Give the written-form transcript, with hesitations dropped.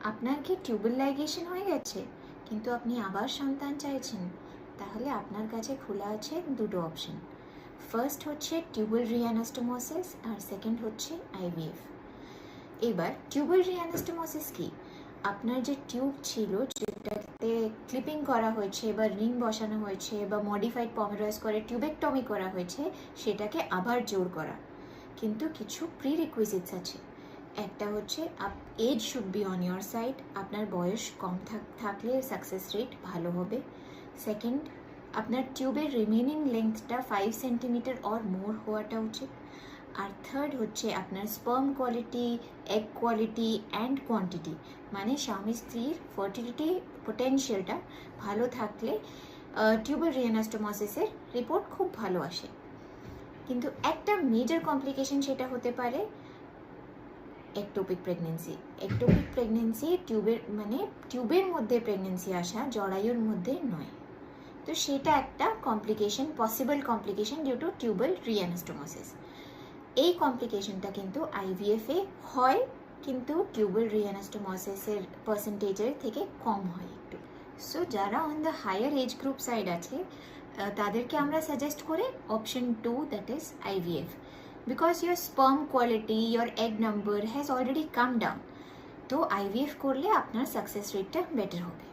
আপনার কি tube well ligation হয়ে গেছে কিন্তু আপনি আবার সন্তান চাইছেন, তাহলে আপনার কাছে খোলা আছে দুটো অপশন। ফার্স্ট হচ্ছে টিউবেল রিঅ্যানাস্টোমোসিস আর সেকেন্ড হচ্ছে আইভিএফ। এবার টিউবেল রিঅ্যানাস্টোমোসিস কি? আপনার যে টিউব ছিল, যেটাতে ক্লিপিং করা হয়েছে বা রিং বসানো হয়েছে বা মডিফাইড পমেরয়েজ করে টিউবেকটমি করা হয়েছে, সেটাকে আবার জোড় করা। কিন্তু কিছু প্রি রিকুইজিটস আছে। একটা হচ্ছে age should be on your side, আপনার বয়স কম থাকলে সাকসেস রেট ভালো হবে। সেকেন্ড, আপনার টিউবের রিমেনিং লেন্থটা 5 সেন্টিমিটার অর মোর হওয়াটা উচিত। আর থার্ড হচ্ছে আপনার sperm quality, egg quality and quantity, মানে স্বামী স্ত্রীর ফার্টিলিটি পোটেনশিয়ালটা ভালো থাকলে টিউবেল রিঅ্যানাস্টোমোসিসের রিপোর্ট খুব ভালো আসে। কিন্তু একটা মেজর কমপ্লিকেশন সেটা হতে পারে একটোপিক প্রেগনেন্সি। একটোপিক প্রেগনেন্সি টিউবের মধ্যে প্রেগনেন্সি আসা, জরায়ুর মধ্যে নয়। তো সেটা একটা complication, possible complication due to tubal reanastomosis. এই কমপ্লিকেশনটা কিন্তু আইভিএফে হয়, কিন্তু টিউবেল রিঅ্যানাস্টোমোসিসের পার্সেন্টেজের থেকে কম হয় একটু। সো যারা on the higher age group side আছে, তাদেরকে আমরা সাজেস্ট করে option 2, that is IVF, because your sperm quality, your egg number has already come down. তো আইভিএফ করলে আপনার সাকসেস রেটটা বেটার হবে।